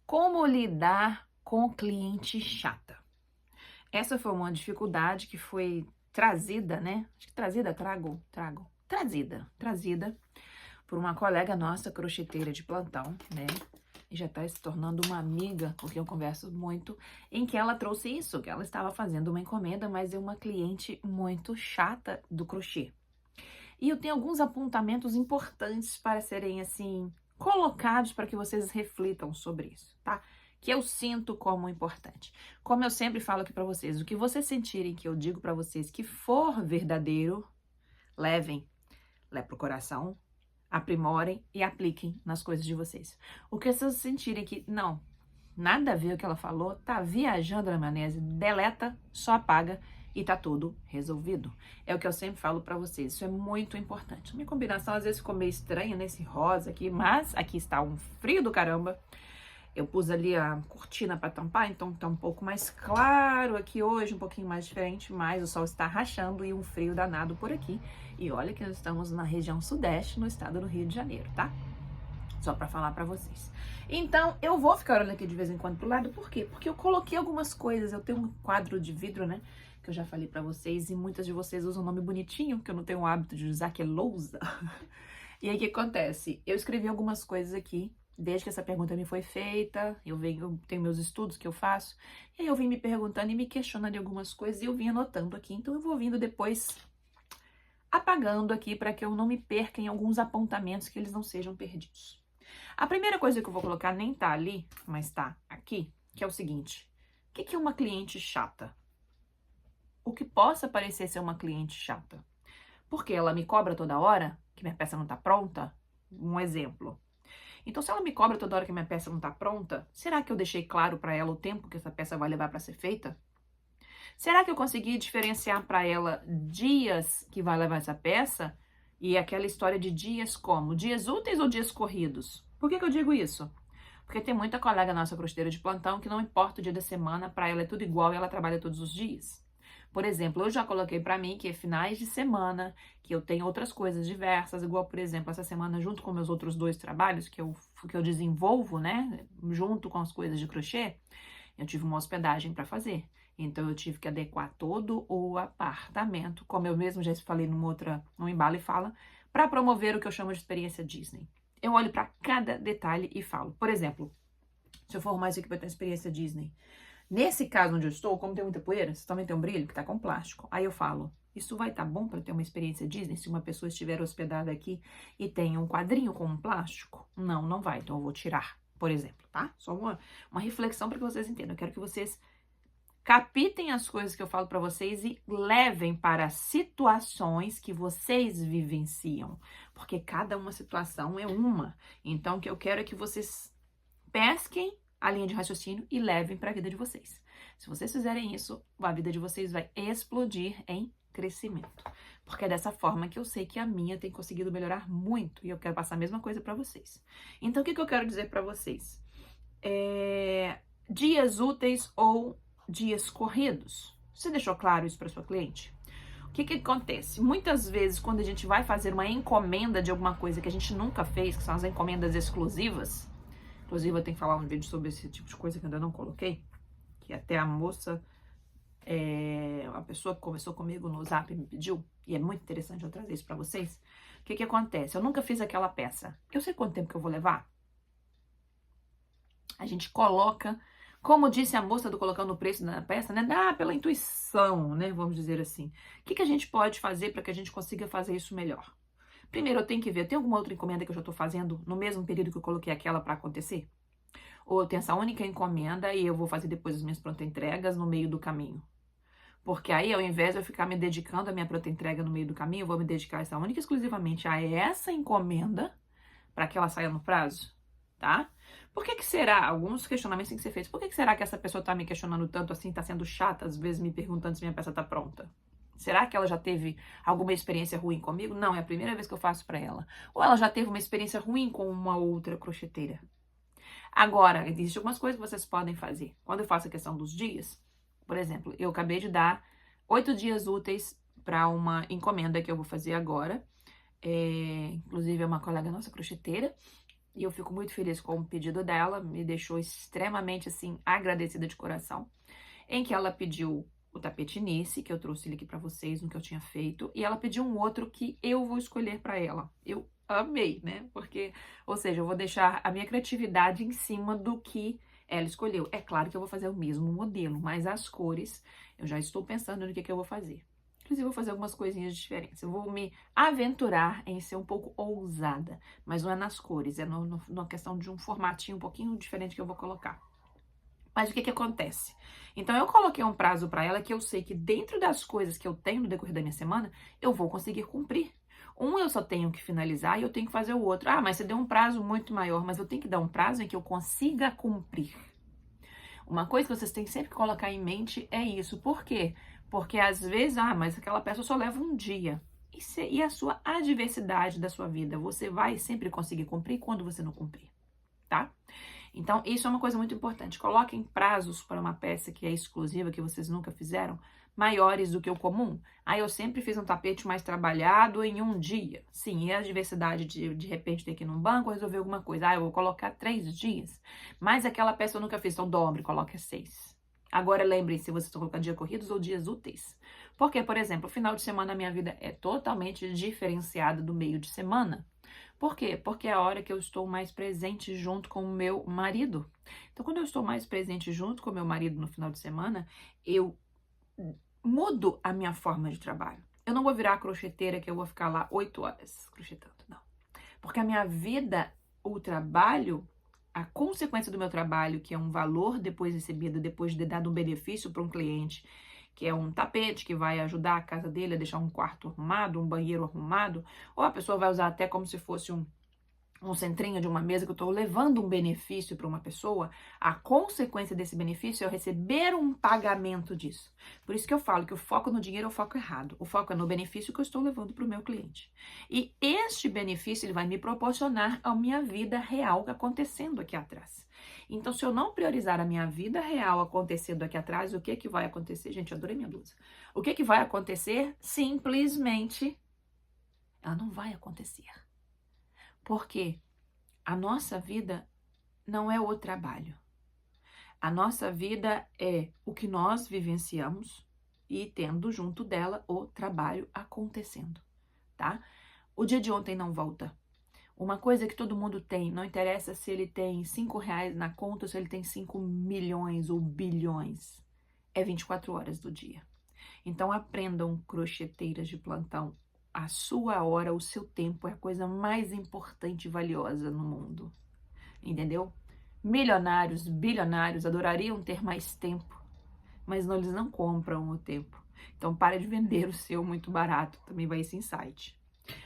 Como lidar com cliente chata? Essa foi uma dificuldade que foi trazida, né? Acho que trazida, trazida por uma colega nossa, crocheteira de plantão, né? E já está se tornando uma amiga, porque eu converso muito, em que ela trouxe isso, que ela estava fazendo uma encomenda, mas é uma cliente muito chata do crochê. E eu tenho alguns apontamentos importantes para serem, assim, colocados para que vocês reflitam sobre isso, tá? Que eu sinto como importante. Como eu sempre falo aqui para vocês, o que vocês sentirem que eu digo para vocês que for verdadeiro, levem, leve pro coração, aprimorem e apliquem nas coisas de vocês. O que vocês sentirem que não, nada a ver o que ela falou, tá viajando na maionese, deleta, só apaga e tá tudo resolvido. É o que eu sempre falo pra vocês, isso é muito importante. Minha combinação às vezes ficou meio estranha nesse rosa aqui, mas aqui está um frio do caramba. Eu pus ali a cortina para tampar, então tá um pouco mais claro aqui hoje, um pouquinho mais diferente, mas o sol está rachando e um frio danado por aqui. E olha que nós estamos na região sudeste, no estado do Rio de Janeiro, tá? Só para falar para vocês. Então, eu vou ficar olhando aqui de vez em quando pro lado, por quê? Porque eu coloquei algumas coisas, eu tenho um quadro de vidro, né? Que eu já falei para vocês, e muitas de vocês usam um nome bonitinho, que eu não tenho o hábito de usar, que é lousa. E aí, o que acontece? Eu escrevi algumas coisas aqui, desde que essa pergunta me foi feita, eu tenho meus estudos que eu faço, e aí eu vim me perguntando e me questionando de algumas coisas, e eu vim anotando aqui, então eu vou vindo depois apagando aqui para que eu não me perca em alguns apontamentos que eles não sejam perdidos. A primeira coisa que eu vou colocar nem tá ali, mas tá aqui, que é o seguinte: o que é uma cliente chata? O que possa parecer ser uma cliente chata? Porque ela me cobra toda hora que minha peça não tá pronta? Um exemplo. Então, se ela me cobra toda hora que minha peça não tá pronta, será que eu deixei claro para ela o tempo que essa peça vai levar para ser feita? Será que eu consegui diferenciar para ela dias que vai levar essa peça? E aquela história de dias como? Dias úteis ou dias corridos? Por que eu digo isso? Porque tem muita colega nossa crocheteira de plantão que não importa o dia da semana, para ela é tudo igual e ela trabalha todos os dias. Por exemplo, eu já coloquei para mim que é finais de semana, que eu tenho outras coisas diversas, igual, por exemplo, essa semana, junto com meus outros dois trabalhos que eu desenvolvo, né, junto com as coisas de crochê, eu tive uma hospedagem para fazer. Então, eu tive que adequar todo o apartamento, como eu mesmo já falei no Embalo e Fala, para promover o que eu chamo de experiência Disney. Eu olho para cada detalhe e falo. Por exemplo, se eu for arrumar isso aqui para ter experiência Disney. Nesse caso onde eu estou, como tem muita poeira, você também tem um brilho que tá com plástico. Aí eu falo, isso vai estar bom para ter uma experiência Disney se uma pessoa estiver hospedada aqui e tem um quadrinho com um plástico? Não, não vai. Então eu vou tirar, por exemplo, tá? Só uma reflexão para que vocês entendam. Eu quero que vocês capitem as coisas que eu falo para vocês e levem para situações que vocês vivenciam, porque cada uma situação é uma. Então, o que eu quero é que vocês pesquem a linha de raciocínio e levem para a vida de vocês. Se vocês fizerem isso, a vida de vocês vai explodir em crescimento. Porque é dessa forma que eu sei que a minha tem conseguido melhorar muito e eu quero passar a mesma coisa para vocês. Então, o que eu quero dizer para vocês? Dias úteis ou dias corridos. Você deixou claro isso para sua cliente? O que acontece? Muitas vezes, quando a gente vai fazer uma encomenda de alguma coisa que a gente nunca fez, que são as encomendas exclusivas, inclusive eu tenho que falar um vídeo sobre esse tipo de coisa que eu ainda não coloquei, que até a moça, a pessoa que conversou comigo no Zap me pediu, e é muito interessante eu trazer isso para vocês. O que acontece? Eu nunca fiz aquela peça. Eu sei quanto tempo que eu vou levar? A gente coloca, como disse a moça do colocando o preço na peça, né? Dá pela intuição, né? Vamos dizer assim. O que a gente pode fazer para que a gente consiga fazer isso melhor? Primeiro, eu tenho que ver, tem alguma outra encomenda que eu já estou fazendo no mesmo período que eu coloquei aquela para acontecer? Ou eu tenho essa única encomenda e eu vou fazer depois as minhas prontas entregas no meio do caminho? Porque aí, ao invés de eu ficar me dedicando à minha pronta entrega no meio do caminho, eu vou me dedicar essa única e exclusivamente a essa encomenda para que ela saia no prazo, tá? Por que será? Alguns questionamentos têm que ser feitos. Por que será que essa pessoa tá me questionando tanto assim, tá sendo chata, às vezes me perguntando se minha peça tá pronta? Será que ela já teve alguma experiência ruim comigo? Não, é a primeira vez que eu faço para ela. Ou ela já teve uma experiência ruim com uma outra crocheteira? Agora, existem algumas coisas que vocês podem fazer. Quando eu faço a questão dos dias, por exemplo, eu acabei de dar 8 dias úteis para uma encomenda que eu vou fazer agora. Inclusive, é uma colega nossa crocheteira. E eu fico muito feliz com o pedido dela, me deixou extremamente, assim, agradecida de coração. Em que ela pediu o tapete Nice, que eu trouxe ele aqui pra vocês, no que eu tinha feito. E ela pediu um outro que eu vou escolher pra ela. Eu amei, né? Porque, ou seja, eu vou deixar a minha criatividade em cima do que ela escolheu. É claro que eu vou fazer o mesmo modelo, mas as cores, eu já estou pensando no que eu vou fazer. Inclusive, eu vou fazer algumas coisinhas diferentes. Eu vou me aventurar em ser um pouco ousada, mas não é nas cores, é na questão de um formatinho um pouquinho diferente que eu vou colocar. Mas o que acontece? Então, eu coloquei um prazo para ela que eu sei que dentro das coisas que eu tenho no decorrer da minha semana, eu vou conseguir cumprir. Um eu só tenho que finalizar e eu tenho que fazer o outro. Ah, mas você deu um prazo muito maior, mas eu tenho que dar um prazo em que eu consiga cumprir. Uma coisa que vocês têm sempre que colocar em mente é isso. Por quê? Porque às vezes, mas aquela peça só leva um dia. E a sua adversidade da sua vida? Você vai sempre conseguir cumprir quando você não cumprir, tá? Então, isso é uma coisa muito importante. Coloquem prazos para uma peça que é exclusiva, que vocês nunca fizeram, maiores do que o comum. Aí eu sempre fiz um tapete mais trabalhado em um dia. Sim, e a diversidade de repente ter que ir num banco resolver alguma coisa. Eu vou colocar 3 dias. Mas aquela peça eu nunca fiz, então dobre, coloque 6. Agora lembrem-se se vocês estão colocando dias corridos ou dias úteis. Porque, por exemplo, o final de semana a minha vida é totalmente diferenciada do meio de semana. Por quê? Porque é a hora que eu estou mais presente junto com o meu marido. Então, quando eu estou mais presente junto com o meu marido no final de semana, eu mudo a minha forma de trabalho. Eu não vou virar a crocheteira que eu vou ficar lá 8 horas crochetando, não. Porque a minha vida, o trabalho, a consequência do meu trabalho, que é um valor depois recebido, depois de ter dado um benefício para um cliente, que é um tapete que vai ajudar a casa dele a deixar um quarto arrumado, um banheiro arrumado, ou a pessoa vai usar até como se fosse um centrinho de uma mesa que eu estou levando um benefício para uma pessoa, a consequência desse benefício é eu receber um pagamento disso. Por isso que eu falo que o foco no dinheiro é o foco errado. O foco é no benefício que eu estou levando para o meu cliente. E este benefício ele vai me proporcionar a minha vida real acontecendo aqui atrás. Então, se eu não priorizar a minha vida real acontecendo aqui atrás, o que vai acontecer? Gente, eu adorei minha blusa. O que vai acontecer? Simplesmente, ela não vai acontecer. Porque a nossa vida não é o trabalho. A nossa vida é o que nós vivenciamos e tendo junto dela o trabalho acontecendo, tá? O dia de ontem não volta. Uma coisa que todo mundo tem, não interessa se ele tem 5 reais na conta ou se ele tem 5 milhões ou bilhões, é 24 horas do dia. Então aprendam, crocheteiras de plantão, a sua hora, o seu tempo é a coisa mais importante e valiosa no mundo. Entendeu? Milionários, bilionários adorariam ter mais tempo, mas não, eles não compram o tempo. Então pare de vender o seu muito barato, também vai esse insight.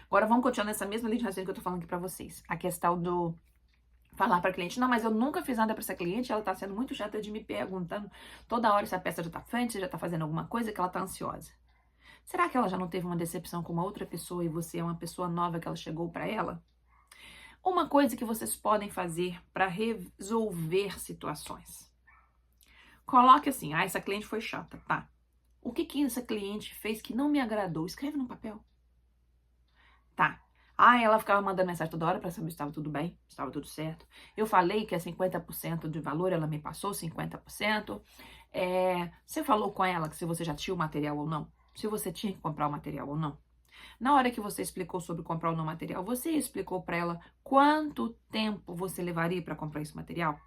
Agora vamos continuar nessa mesma linha de raciocínio que eu tô falando aqui pra vocês. A questão do falar para cliente, não, mas eu nunca fiz nada para essa cliente, ela tá sendo muito chata de me perguntando toda hora se a peça já tá frente, se já tá fazendo alguma coisa, que ela tá ansiosa. Será que ela já não teve uma decepção com uma outra pessoa e você é uma pessoa nova que ela chegou para ela? Uma coisa que vocês podem fazer para resolver situações. Coloque assim, essa cliente foi chata, tá? O que essa cliente fez que não me agradou? Escreve no papel. Tá. Ela ficava mandando mensagem toda hora para saber se estava tudo bem, se estava tudo certo. Eu falei que é 50% de valor, ela me passou 50%. Você falou com ela que se você já tinha o material ou não? Se você tinha que comprar o material ou não? Na hora que você explicou sobre comprar ou não material, você explicou para ela quanto tempo você levaria para comprar esse material?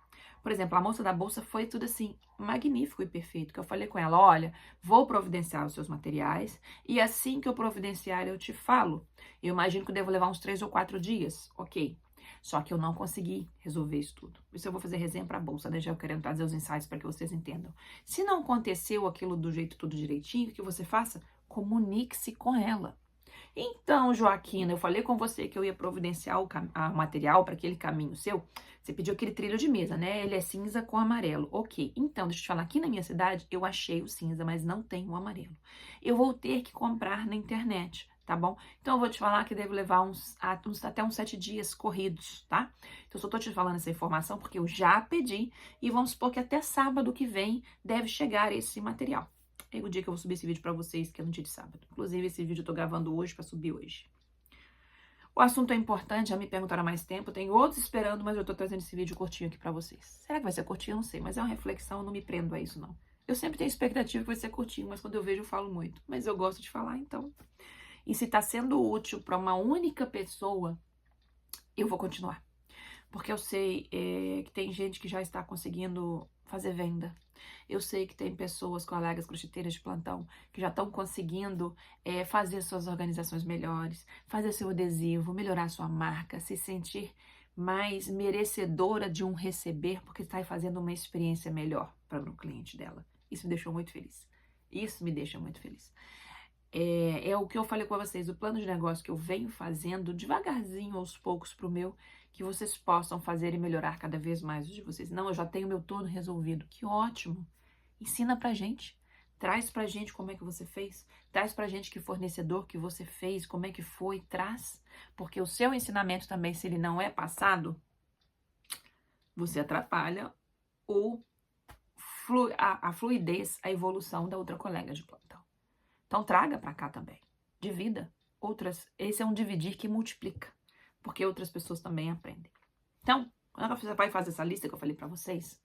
Por exemplo, a moça da bolsa foi tudo assim, magnífico e perfeito, que eu falei com ela, olha, vou providenciar os seus materiais e assim que eu providenciar eu te falo. Eu imagino que eu devo levar uns 3 ou 4 dias, ok. Só que eu não consegui resolver isso tudo. Isso eu vou fazer resenha para a bolsa, né? Já eu quero trazer os insights para que vocês entendam. Se não aconteceu aquilo do jeito tudo direitinho, o que você faça? Comunique-se com ela. Então, Joaquina, eu falei com você que eu ia providenciar o material para aquele caminho seu. Você pediu aquele trilho de mesa, né? Ele é cinza com amarelo. Ok, então, deixa eu te falar, aqui na minha cidade eu achei o cinza, mas não tem o amarelo. Eu vou ter que comprar na internet, tá bom? Então, eu vou te falar que deve levar até uns 7 dias corridos, tá? Então, eu só tô te falando essa informação porque eu já pedi e vamos supor que até sábado que vem deve chegar esse material. É o dia que eu vou subir esse vídeo pra vocês, que é no dia de sábado. Inclusive, esse vídeo eu tô gravando hoje pra subir hoje. O assunto é importante, já me perguntaram há mais tempo, tem outros esperando, mas eu tô trazendo esse vídeo curtinho aqui pra vocês. Será que vai ser curtinho? Eu não sei, mas é uma reflexão, eu não me prendo a isso, não. Eu sempre tenho expectativa que vai ser curtinho, mas quando eu vejo eu falo muito. Mas eu gosto de falar, então. E se tá sendo útil pra uma única pessoa, eu vou continuar. Porque eu sei que tem gente que já está conseguindo fazer venda. Eu sei que tem pessoas, colegas crocheteiras de plantão, que já estão conseguindo fazer suas organizações melhores, fazer seu adesivo, melhorar sua marca, se sentir mais merecedora de um receber, porque está fazendo uma experiência melhor para o cliente dela. Isso me deixou muito feliz. Isso me deixa muito feliz. É o que eu falei com vocês, o plano de negócio que eu venho fazendo devagarzinho, aos poucos, para o meu, que vocês possam fazer e melhorar cada vez mais o de vocês. Não, eu já tenho o meu todo resolvido. Que ótimo! Ensina pra gente. Traz pra gente como é que você fez. Traz pra gente que fornecedor que você fez, como é que foi. Traz. Porque o seu ensinamento também, se ele não é passado, você atrapalha a fluidez, a evolução da outra colega de plantão. Então traga pra cá também. Divida. Esse é um dividir que multiplica. Porque outras pessoas também aprendem. Então, quando você vai fazer essa lista que eu falei pra vocês,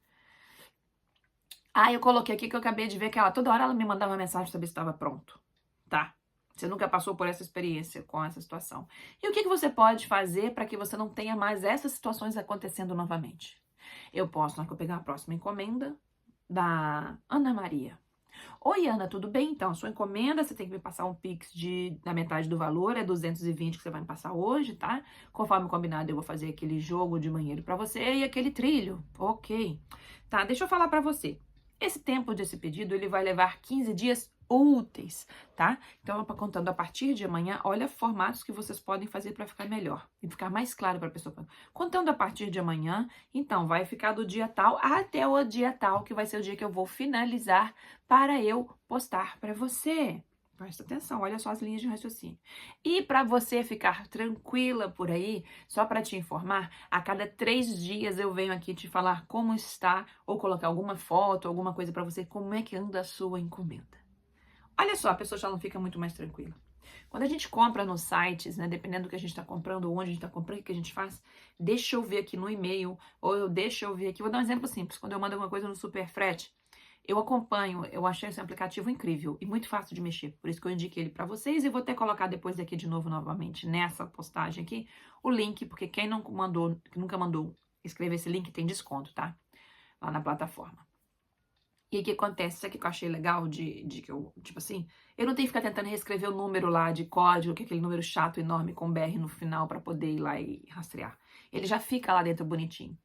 eu coloquei aqui que eu acabei de ver que toda hora ela me mandava uma mensagem pra saber se estava pronto, tá? Você nunca passou por essa experiência com essa situação. E o que você pode fazer para que você não tenha mais essas situações acontecendo novamente? Eu posso, na hora que eu pegar a próxima encomenda, da Ana Maria. Oi, Ana, tudo bem? Então, sua encomenda, você tem que me passar um Pix da metade do valor, é 220 que você vai me passar hoje, tá? Conforme combinado, eu vou fazer aquele jogo de banheiro pra você e aquele trilho. Ok. Tá, deixa eu falar pra você. Esse tempo desse pedido, ele vai levar 15 dias úteis, tá? Então, contando a partir de amanhã, olha formatos que vocês podem fazer para ficar melhor e ficar mais claro para a pessoa. Contando a partir de amanhã, então, vai ficar do dia tal até o dia tal, que vai ser o dia que eu vou finalizar para eu postar para você. Presta atenção, olha só as linhas de raciocínio. E para você ficar tranquila por aí, só para te informar, a cada 3 dias eu venho aqui te falar como está, ou colocar alguma foto, alguma coisa para você, como é que anda a sua encomenda. Olha só, a pessoa já não fica muito mais tranquila. Quando a gente compra nos sites, né, dependendo do que a gente está comprando, ou onde a gente está comprando, o que a gente faz, deixa eu ver aqui no e-mail, ou deixa eu ver aqui. Vou dar um exemplo simples. Quando eu mando alguma coisa no Superfrete, eu acompanho, eu achei esse aplicativo incrível e muito fácil de mexer. Por isso que eu indiquei ele para vocês e vou até colocar depois aqui de novo, novamente, nessa postagem aqui, o link, porque quem não mandou, que nunca mandou escrever esse link, tem desconto, tá? Lá na plataforma. E aí o que acontece? Isso aqui que eu achei legal de que eu, tipo assim, eu não tenho que ficar tentando reescrever o número lá de código, que é aquele número chato, enorme, com BR no final, para poder ir lá e rastrear. Ele já fica lá dentro bonitinho.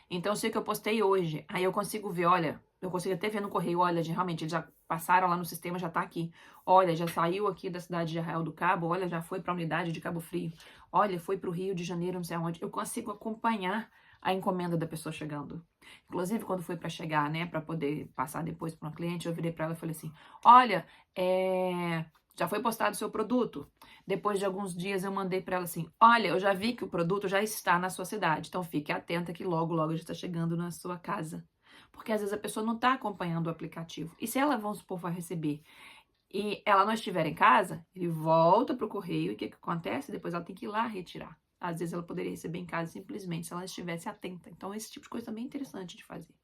Então, eu sei que eu postei hoje, aí eu consigo ver, olha, eu consigo até ver no correio, olha, realmente, eles já passaram lá no sistema, já tá aqui. Olha, já saiu aqui da cidade de Arraial do Cabo, olha, já foi para a unidade de Cabo Frio. Olha, foi para o Rio de Janeiro, não sei aonde. Eu consigo acompanhar a encomenda da pessoa chegando. Inclusive, quando foi para chegar, né, para poder passar depois para uma cliente, eu virei para ela e falei assim, olha, já foi postado o seu produto. Depois de alguns dias eu mandei para ela assim, olha, eu já vi que o produto já está na sua cidade, então fique atenta que logo, logo já está chegando na sua casa. Porque às vezes a pessoa não está acompanhando o aplicativo. E se ela, vamos supor, vai receber e ela não estiver em casa, ele volta para o correio e o que acontece? Depois ela tem que ir lá retirar. Às vezes ela poderia receber em casa simplesmente se ela estivesse atenta. Então esse tipo de coisa também é interessante de fazer.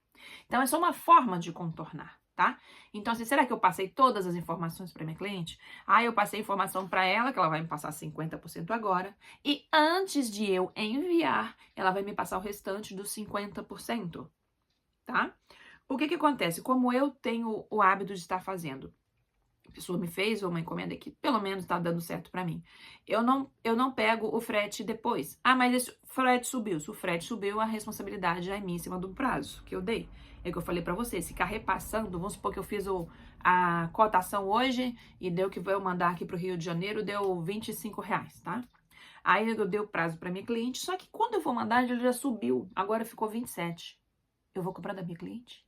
Então é só uma forma de contornar, tá? Então assim, será que eu passei todas as informações para minha cliente? Eu passei informação para ela, que ela vai me passar 50% agora. E antes de eu enviar, ela vai me passar o restante dos 50%, tá? O que acontece? Como eu tenho o hábito de estar fazendo, a pessoa me fez uma encomenda que pelo menos tá dando certo para mim. Eu não pego o frete depois. Mas esse frete subiu. Se o frete subiu, a responsabilidade é minha em cima do prazo que eu dei. É o que eu falei para vocês. Ficar repassando, vamos supor que eu fiz a cotação hoje e deu que eu mandar aqui pro Rio de Janeiro, deu R$25, tá? Aí eu dei o prazo para minha cliente, só que quando eu vou mandar, ele já subiu. Agora ficou 27. Eu vou comprar da minha cliente?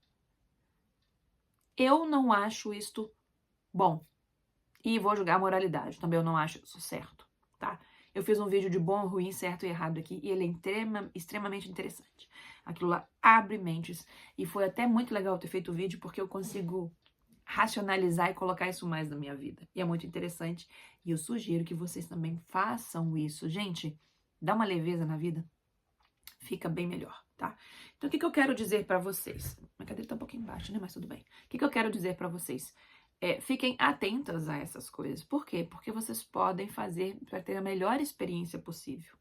Eu não acho isto bom. E vou julgar a moralidade. Também eu não acho isso certo, tá? Eu fiz um vídeo de bom, ruim, certo e errado aqui. E ele é extremamente interessante. Aquilo lá abre mentes. E foi até muito legal ter feito o vídeo, porque eu consigo racionalizar e colocar isso mais na minha vida. E é muito interessante. E eu sugiro que vocês também façam isso. Gente, dá uma leveza na vida, fica bem melhor, tá? Então, o que eu quero dizer pra vocês? Minha cadeira tá um pouquinho embaixo, né? Mas tudo bem. O que eu quero dizer pra vocês? Fiquem atentas a essas coisas. Por quê? Porque vocês podem fazer para ter a melhor experiência possível.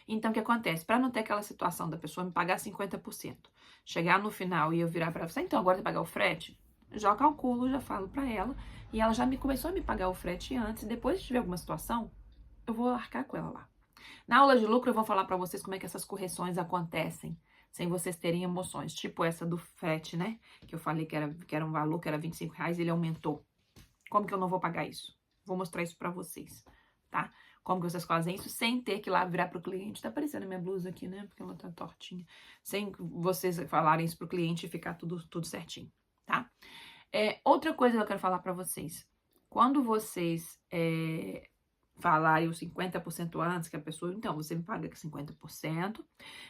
Então, o que acontece? Para não ter aquela situação da pessoa me pagar 50%, chegar no final e eu virar para você, então agora tem que pagar o frete? Já calculo, já falo para ela, e ela já começou a me pagar o frete antes, e depois se tiver alguma situação, eu vou arcar com ela lá. Na aula de lucro eu vou falar para vocês como é que essas correções acontecem, sem vocês terem emoções, tipo essa do frete, né? Que eu falei que era um valor, que era R$ 25, ele aumentou. Como que eu não vou pagar isso? Vou mostrar isso para vocês, tá? Como que vocês fazem isso sem ter que ir lá virar pro cliente. Tá aparecendo a minha blusa aqui, né? Porque ela tá tortinha. Sem vocês falarem isso pro cliente e ficar tudo certinho, tá? Outra coisa que eu quero falar pra vocês. Quando vocês falarem os 50% antes que a pessoa... Então, você me paga 50%.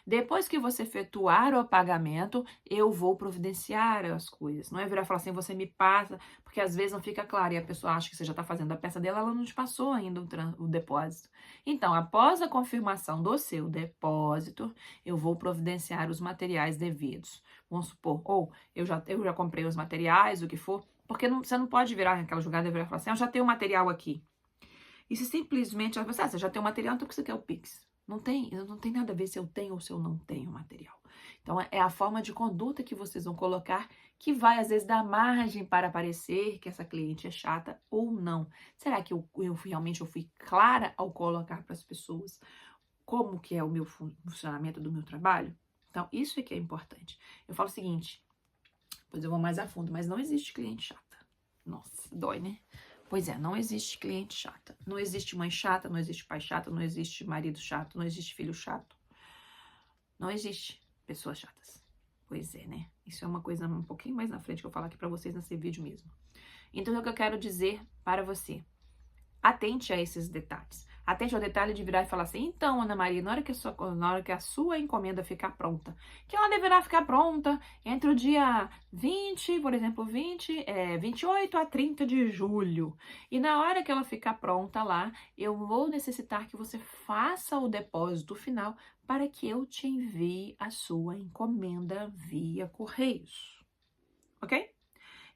Depois que você efetuar o pagamento, eu vou providenciar as coisas. Não é virar e falar assim, você me passa... Porque às vezes não fica claro e a pessoa acha que você já está fazendo a peça dela, ela não te passou ainda o depósito. Então, após a confirmação do seu depósito, eu vou providenciar os materiais devidos. Vamos supor, ou eu já comprei os materiais, o que for, porque você não pode virar aquela jogada e virar e falar assim, eu já tenho o material aqui. E se simplesmente você já tem o material, então por que você quer o Pix? Não tem nada a ver se eu tenho ou se eu não tenho material. Então, é a forma de conduta que vocês vão colocar que vai, às vezes, dar margem para parecer que essa cliente é chata ou não. Será que eu realmente fui clara ao colocar para as pessoas como que é o meu funcionamento do meu trabalho? Então, isso é que é importante. Eu falo o seguinte, depois eu vou mais a fundo, mas não existe cliente chata. Nossa, dói, né? Pois é, não existe cliente chata. Não existe mãe chata, não existe pai chato, não existe marido chato, não existe filho chato. Não existe pessoas chatas. Pois é, né? Isso é uma coisa um pouquinho mais na frente que eu vou falar aqui pra vocês nesse vídeo mesmo. Então, é o que eu quero dizer para você. Atente a esses detalhes. Atente ao detalhe de virar e falar assim, então, Ana Maria, na hora que a sua encomenda ficar pronta, que ela deverá ficar pronta entre o dia 20, por exemplo, 28 a 30 de julho. E na hora que ela ficar pronta lá, eu vou necessitar que você faça o depósito final para que eu te envie a sua encomenda via Correios. Ok?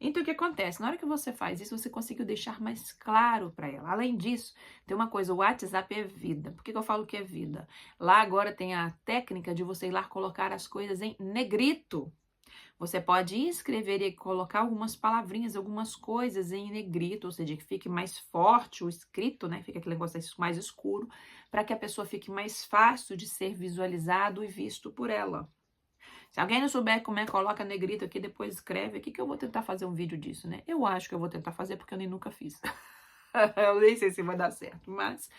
Então, o que acontece? Na hora que você faz isso, você conseguiu deixar mais claro para ela. Além disso, tem uma coisa, o WhatsApp é vida. Por que eu falo que é vida? Lá agora tem a técnica de você ir lá colocar as coisas em negrito. Você pode escrever e colocar algumas palavrinhas, algumas coisas em negrito, ou seja, que fique mais forte o escrito, né? Fica aquele negócio mais escuro, para que a pessoa fique mais fácil de ser visualizado e visto por ela. Se alguém não souber como é, coloca negrito aqui, depois escreve aqui que eu vou tentar fazer um vídeo disso, né? Eu acho que eu vou tentar fazer porque eu nem nunca fiz. Eu nem sei se vai dar certo, mas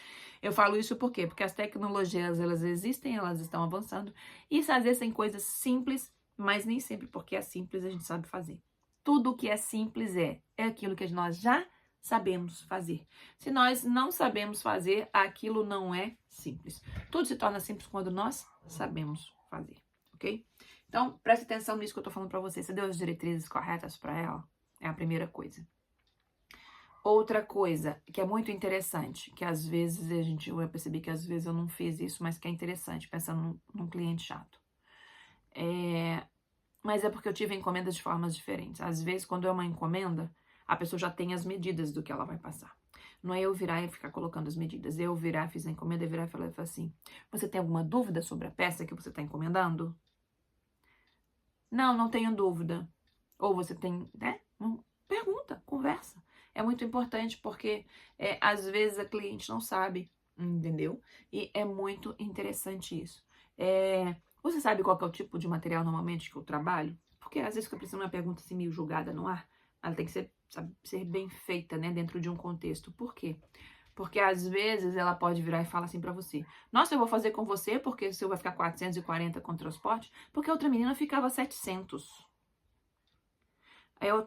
eu falo isso por quê? Porque as tecnologias, elas existem, elas estão avançando. E às vezes tem coisas simples, mas nem sempre porque é simples a gente sabe fazer. Tudo que é simples é aquilo que nós já sabemos fazer. Se nós não sabemos fazer, aquilo não é simples. Tudo se torna simples quando nós sabemos fazer, ok? Então, preste atenção nisso que eu tô falando pra você. Você deu as diretrizes corretas pra ela? É a primeira coisa. Outra coisa que é muito interessante, que às vezes eu percebi que às vezes eu não fiz isso, mas que é interessante, pensando num cliente chato. Mas é porque eu tive encomendas de formas diferentes. Às vezes, quando é uma encomenda, a pessoa já tem as medidas do que ela vai passar. Não é eu virar e ficar colocando as medidas. Eu virar, fiz a encomenda, virar e falar assim, você tem alguma dúvida sobre a peça que você está encomendando? Não, não tenho dúvida. Ou você tem, né? Pergunta, conversa. É muito importante porque às vezes a cliente não sabe, entendeu? E é muito interessante isso. Você sabe qual que é o tipo de material normalmente que eu trabalho? Porque às vezes fica precisando uma pergunta assim meio jogada no ar. Ela tem que ser, ser bem feita, né? Dentro de um contexto. Por quê? Porque às vezes ela pode virar e falar assim pra você, nossa, eu vou fazer com você porque o seu vai ficar 440 com transporte, porque a outra menina ficava 700. Aí eu,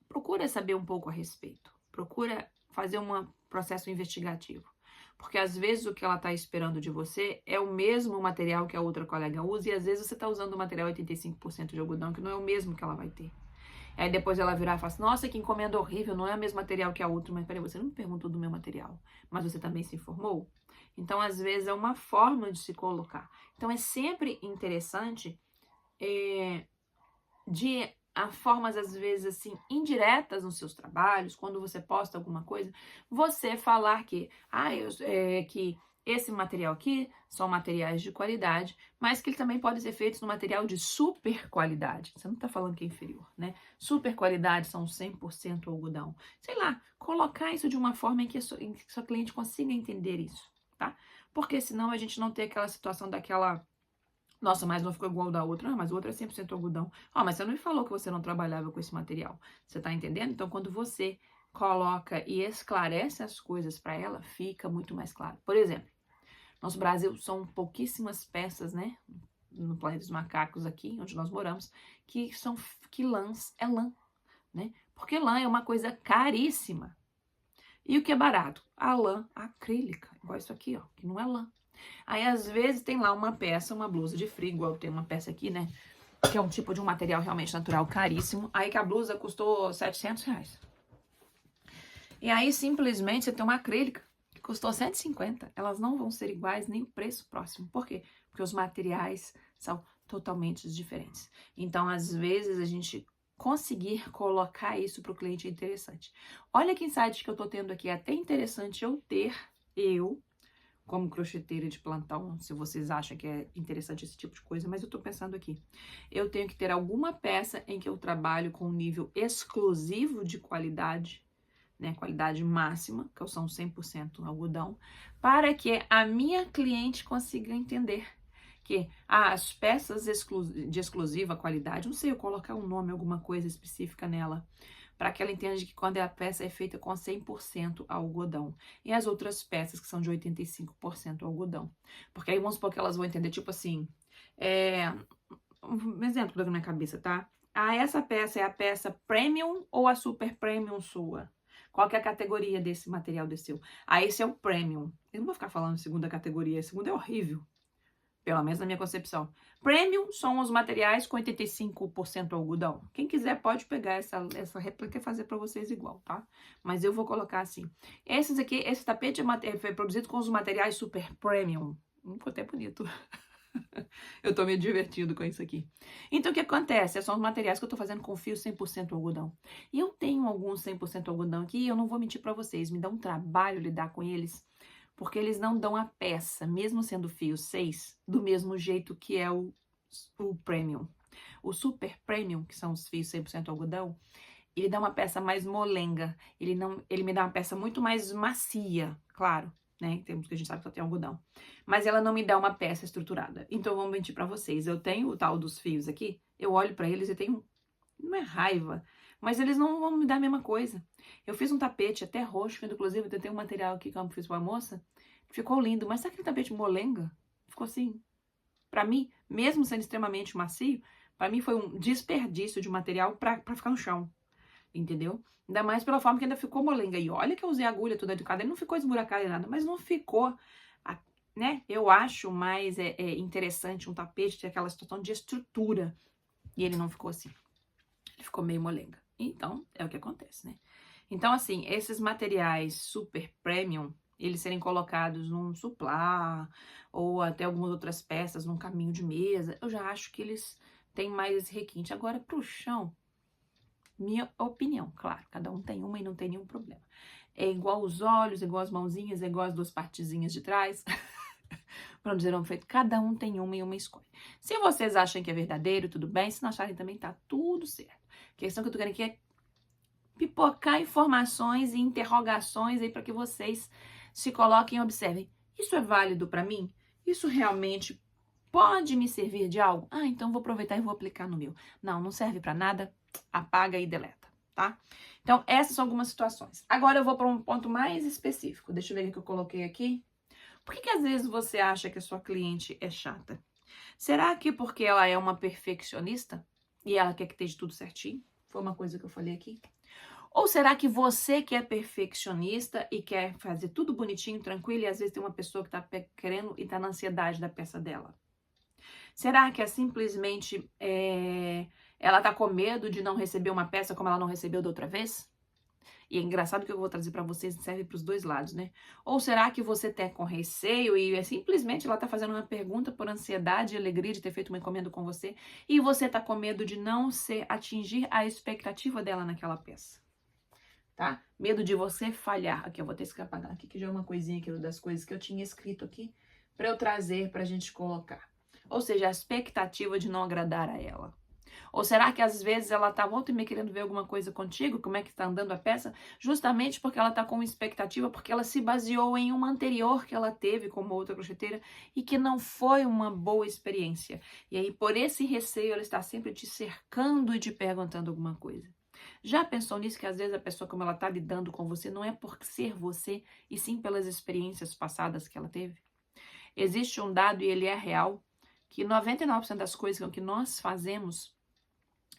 procura saber um pouco a respeito. Procura fazer um processo investigativo. Porque às vezes o que ela tá esperando de você é o mesmo material que a outra colega usa e às vezes você tá usando o material 85% de algodão que não é o mesmo que ela vai ter. Aí depois ela virar e falar assim, nossa, que encomenda horrível, não é o mesmo material que a outra. Mas peraí, você não me perguntou do meu material, mas você também se informou? Então, às vezes, é uma forma de se colocar. Então, é sempre interessante de a formas, às vezes, assim, indiretas nos seus trabalhos, quando você posta alguma coisa, você falar que, que esse material aqui são materiais de qualidade, mas que ele também pode ser feito no material de super qualidade. Você não está falando que é inferior, né? Super qualidade são 100% algodão. Sei lá, colocar isso de uma forma em que sua cliente consiga entender isso, tá? Porque senão a gente não tem aquela situação daquela... Nossa, mas não ficou igual ao da outra. Ah, mas a outra é 100% algodão. Ah, mas você não me falou que você não trabalhava com esse material. Você tá entendendo? Então, quando você coloca e esclarece as coisas para ela, fica muito mais claro. Por exemplo, nosso Brasil são pouquíssimas peças, né? No planeta dos macacos aqui, onde nós moramos, que lãs é lã, né? Porque lã é uma coisa caríssima. E o que é barato? A lã acrílica, igual isso aqui, ó, que não é lã. Aí, às vezes, tem lá uma peça, uma blusa de frio, igual tem uma peça aqui, né? Que é um tipo de um material realmente natural caríssimo. Aí que a blusa custou R$700. E aí, simplesmente, você tem uma acrílica que custou 150. Elas não vão ser iguais, nem o preço próximo. Por quê? Porque os materiais são totalmente diferentes. Então, às vezes, a gente conseguir colocar isso para o cliente é interessante. Olha que insight que eu tô tendo aqui. É até interessante eu como crocheteira de plantão, se vocês acham que é interessante esse tipo de coisa, mas eu tô pensando aqui. Eu tenho que ter alguma peça em que eu trabalho com um nível exclusivo de qualidade, né, qualidade máxima, que são 100% algodão, para que a minha cliente consiga entender que as peças de exclusiva qualidade, não sei eu colocar um nome, alguma coisa específica nela, para que ela entenda que quando a peça é feita com 100% algodão. E as outras peças que são de 85% algodão. Porque aí vamos supor que elas vão entender, tipo assim, um exemplo da minha cabeça, tá? Ah, essa peça é a peça premium ou a super premium sua? Qual que é a categoria desse material desse seu? Ah, esse é o premium. Eu não vou ficar falando segunda categoria, segunda é horrível. Pelo menos na minha concepção. Premium são os materiais com 85% algodão. Quem quiser pode pegar essa réplica e fazer para vocês igual, tá? Mas eu vou colocar assim. Esse tapete foi produzido com os materiais super premium. Ficou até bonito. Eu tô me divertindo com isso aqui. Então, o que acontece? São os materiais que eu tô fazendo com fio 100% algodão. E eu tenho alguns 100% algodão aqui e eu não vou mentir para vocês. Me dá um trabalho lidar com eles. Porque eles não dão a peça, mesmo sendo fio 6, do mesmo jeito que é o premium. O super premium, que são os fios 100% algodão, ele dá uma peça mais molenga. Ele me dá uma peça muito mais macia, claro, né? Em termos que a gente sabe que só tem algodão. Mas ela não me dá uma peça estruturada. Então, vou mentir pra vocês. Eu tenho o tal dos fios aqui, eu olho pra eles e tenho... Não é raiva, mas eles não vão me dar a mesma coisa. Eu fiz um tapete até roxo, inclusive eu tenho um material aqui que eu fiz pra moça, ficou lindo, mas sabe aquele tapete molenga? Ficou assim. Pra mim, mesmo sendo extremamente macio, pra mim foi um desperdício de material pra ficar no chão, entendeu? Ainda mais pela forma que ainda ficou molenga. E olha que eu usei agulha toda educada, ele não ficou esburacado em nada, mas não ficou, né? Eu acho mais interessante um tapete ter aquela situação de estrutura, e ele não ficou assim. Ele ficou meio molenga. Então, é o que acontece, né? Então, assim, esses materiais super premium, eles serem colocados num suplá ou até algumas outras peças num caminho de mesa, eu já acho que eles têm mais esse requinte. Agora, pro chão, minha opinião, claro, cada um tem uma e não tem nenhum problema. É igual os olhos, é igual as mãozinhas, é igual as duas partezinhas de trás. Para não dizer um feito, cada um tem uma e uma escolha. Se vocês acham que é verdadeiro, tudo bem. Se não acharem, também tá tudo certo. A questão que eu tô querendo aqui é pipocar informações e interrogações aí para que vocês se coloquem e observem. Isso é válido para mim? Isso realmente pode me servir de algo? Ah, então vou aproveitar e vou aplicar no meu. Não, não serve para nada, apaga e deleta, tá? Então, essas são algumas situações. Agora eu vou para um ponto mais específico. Deixa eu ver o que eu coloquei aqui. Por que às vezes você acha que a sua cliente é chata? Será que porque ela é uma perfeccionista e ela quer que esteja tudo certinho? Foi uma coisa que eu falei aqui. Ou será que você que é perfeccionista e quer fazer tudo bonitinho, tranquilo, e às vezes tem uma pessoa que tá querendo e tá na ansiedade da peça dela? Será que é simplesmente Ela tá com medo de não receber uma peça como ela não recebeu da outra vez? E é engraçado que eu vou trazer para vocês, serve para os dois lados, né? Ou será que você tá com receio e é simplesmente ela tá fazendo uma pergunta por ansiedade e alegria de ter feito uma encomenda com você e você tá com medo de não atingir a expectativa dela naquela peça, tá? Medo de você falhar. Aqui, eu vou ter que apagar aqui, que já é uma coisinha aqui das coisas que eu tinha escrito aqui para eu trazer pra gente colocar. Ou seja, a expectativa de não agradar a ela. Ou será que às vezes ela tá volta e meia querendo ver alguma coisa contigo, como é que tá andando a peça, justamente porque ela tá com uma expectativa, porque ela se baseou em uma anterior que ela teve como outra crocheteira e que não foi uma boa experiência. E aí, por esse receio, ela está sempre te cercando e te perguntando alguma coisa. Já pensou nisso, que às vezes a pessoa, como ela tá lidando com você, não é por ser você, e sim pelas experiências passadas que ela teve? Existe um dado, e ele é real, que 99% das coisas que nós fazemos,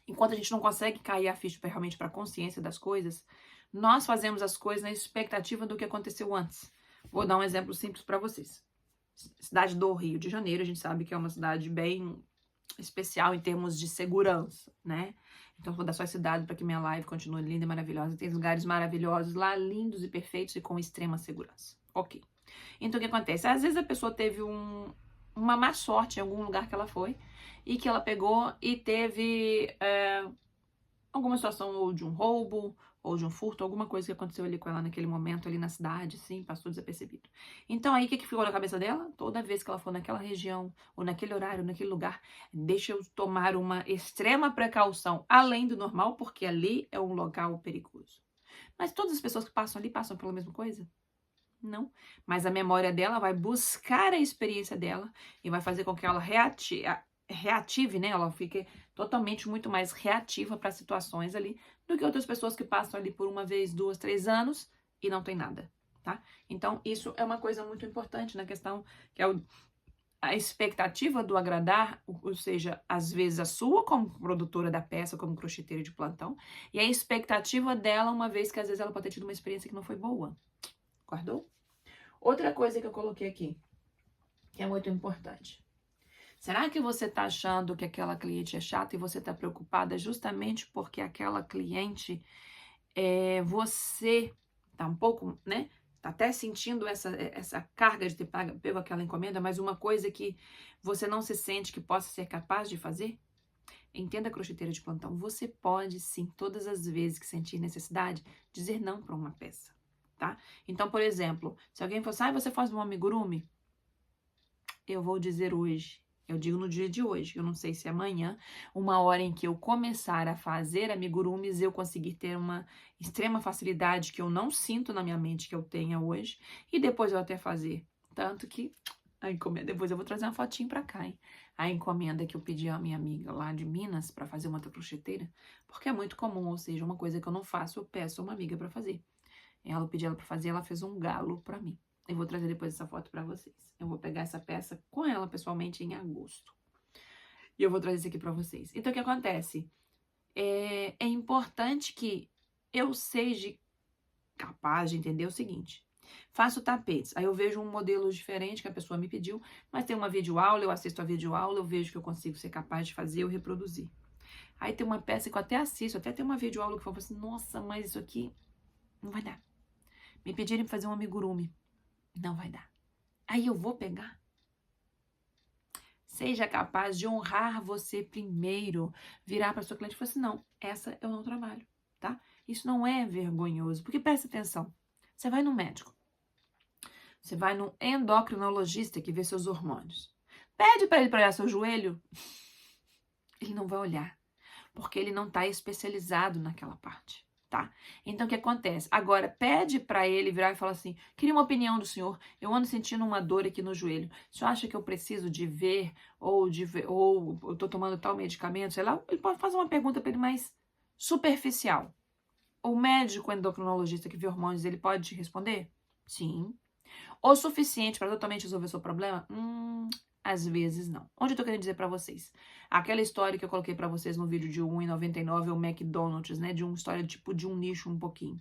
enquanto a gente não consegue cair a ficha realmente para a consciência das coisas, nós fazemos as coisas na expectativa do que aconteceu antes. Vou dar um exemplo simples para vocês. Cidade do Rio de Janeiro, a gente sabe que é uma cidade bem especial em termos de segurança, né? Então, vou dar só esse dado para que minha live continue linda e maravilhosa. Tem lugares maravilhosos lá, lindos e perfeitos e com extrema segurança. Ok. Então, o que acontece? Às vezes a pessoa teve uma má sorte em algum lugar que ela foi e que ela pegou e teve alguma situação ou de um roubo ou de um furto, alguma coisa que aconteceu ali com ela naquele momento, ali na cidade, sim, passou desapercebido. Então, aí, o que ficou na cabeça dela? Toda vez que ela for naquela região, ou naquele horário, naquele lugar, deixa eu tomar uma extrema precaução, além do normal, porque ali é um local perigoso. Mas todas as pessoas que passam ali passam pela mesma coisa? Não. Mas a memória dela vai buscar a experiência dela e vai fazer com que ela reative, né? Ela fique totalmente muito mais reativa para situações ali do que outras pessoas que passam ali por uma vez, 2, 3 anos e não tem nada, tá? Então, isso é uma coisa muito importante na questão que é a expectativa do agradar, ou seja, às vezes a sua como produtora da peça, como crocheteira de plantão, e a expectativa dela, uma vez que às vezes ela pode ter tido uma experiência que não foi boa. Guardou? Outra coisa que eu coloquei aqui, que é muito importante. Será que você está achando que aquela cliente é chata e você está preocupada justamente porque aquela cliente, você tá um pouco, né? Tá até sentindo essa carga de ter pego aquela encomenda, mas uma coisa que você não se sente que possa ser capaz de fazer? Entenda, crocheteira de plantão, você pode sim, todas as vezes que sentir necessidade, dizer não para uma peça, tá? Então, por exemplo, se alguém fosse, você faz um amigurumi? Eu vou dizer hoje. Eu digo no dia de hoje, eu não sei se amanhã, uma hora em que eu começar a fazer amigurumis, eu conseguir ter uma extrema facilidade que eu não sinto na minha mente que eu tenha hoje, e depois eu até fazer. Tanto que a encomenda, depois eu vou trazer uma fotinho pra cá, hein? A encomenda que eu pedi à minha amiga lá de Minas pra fazer uma outra crocheteira, porque é muito comum, ou seja, uma coisa que eu não faço, eu peço a uma amiga pra fazer. Eu pedi ela pra fazer, ela fez um galo pra mim. Eu vou trazer depois essa foto pra vocês. Eu vou pegar essa peça com ela pessoalmente em agosto. E eu vou trazer isso aqui pra vocês. Então, o que acontece? É importante que eu seja capaz de entender o seguinte. Faço tapetes, aí eu vejo um modelo diferente que a pessoa me pediu, mas tem uma videoaula, eu assisto a videoaula, eu vejo que eu consigo ser capaz de fazer, eu reproduzir. Aí tem uma peça que eu até assisto, até tem uma videoaula que fala assim, nossa, mas isso aqui não vai dar. Me pedirem pra fazer um amigurumi. Não vai dar. Aí eu vou pegar. Seja capaz de honrar você primeiro. Virar para sua cliente e falar assim, não, essa eu não trabalho, tá? Isso não é vergonhoso. Porque presta atenção. Você vai no médico. Você vai no endocrinologista que vê seus hormônios. Pede para ele para olhar seu joelho. Ele não vai olhar. Porque ele não está especializado naquela parte. Tá? Então, o que acontece? Agora, pede para ele virar e falar assim, queria uma opinião do senhor, eu ando sentindo uma dor aqui no joelho, o senhor acha que eu preciso de ver, ou eu tô tomando tal medicamento, sei lá, ele pode fazer uma pergunta para ele mais superficial. O médico endocrinologista que vê hormônios, ele pode te responder? Sim. O suficiente para totalmente resolver o seu problema? Às vezes não. Onde eu tô querendo dizer pra vocês? Aquela história que eu coloquei pra vocês no vídeo de R$1,99 é o McDonald's, né? De uma história tipo de um nicho um pouquinho.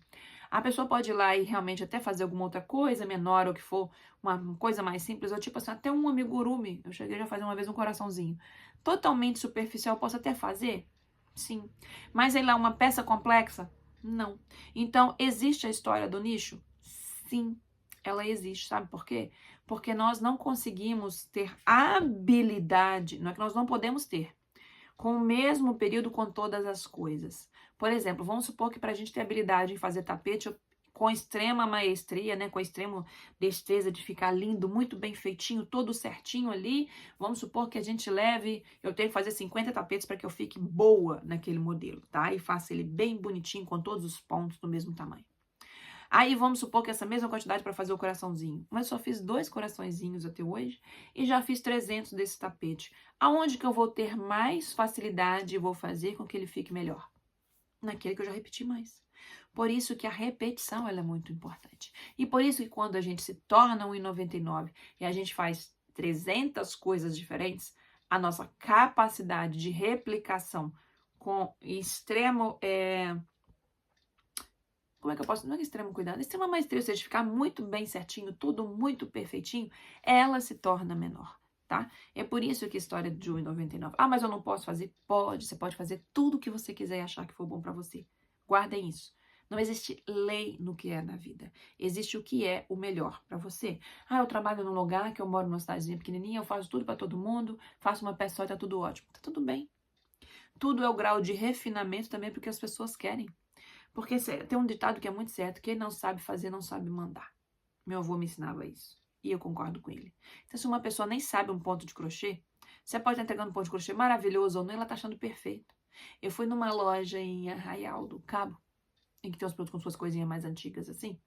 A pessoa pode ir lá e realmente até fazer alguma outra coisa menor ou que for uma coisa mais simples, ou tipo assim, até um amigurumi. Eu cheguei a fazer uma vez um coraçãozinho. Totalmente superficial, posso até fazer? Sim. Mas ela é uma peça complexa? Não. Então, existe a história do nicho? Sim, ela existe. Sabe por quê? Porque nós não conseguimos ter habilidade, não é que nós não podemos ter, com o mesmo período com todas as coisas. Por exemplo, vamos supor que para a gente ter habilidade em fazer tapete com extrema maestria, né, com extrema destreza de ficar lindo, muito bem feitinho, todo certinho ali, vamos supor que a gente leve, eu tenho que fazer 50 tapetes para que eu fique boa naquele modelo, tá? E faça ele bem bonitinho, com todos os pontos do mesmo tamanho. Aí vamos supor que essa mesma quantidade para fazer o coraçãozinho. Mas eu só fiz 2 coraçõezinhos até hoje e já fiz 300 desse tapete. Aonde que eu vou ter mais facilidade e vou fazer com que ele fique melhor? Naquele que eu já repeti mais. Por isso que a repetição ela é muito importante. E por isso que quando a gente se torna 1,99 e a gente faz 300 coisas diferentes, a nossa capacidade de replicação com extremo como é que eu posso? Não é extremo cuidado, extrema maestria, ou seja, ficar muito bem certinho, tudo muito perfeitinho, ela se torna menor, tá? É por isso que a história de 1,99. Ah, mas eu não posso fazer? Pode, você pode fazer tudo o que você quiser e achar que for bom pra você. Guardem isso. Não existe lei no que é na vida. Existe o que é o melhor pra você. Ah, eu trabalho num lugar que eu moro numa cidadezinha pequenininha, eu faço tudo pra todo mundo, faço uma peça só e tá tudo ótimo. Tá tudo bem. Tudo é o grau de refinamento também porque as pessoas querem. Porque tem um ditado que é muito certo: quem não sabe fazer, não sabe mandar. Meu avô me ensinava isso. E eu concordo com ele. Então, se uma pessoa nem sabe um ponto de crochê, você pode estar entregando um ponto de crochê maravilhoso ou não, ela está achando perfeito. Eu fui numa loja em Arraial do Cabo, em que tem uns produtos com suas coisinhas mais antigas assim,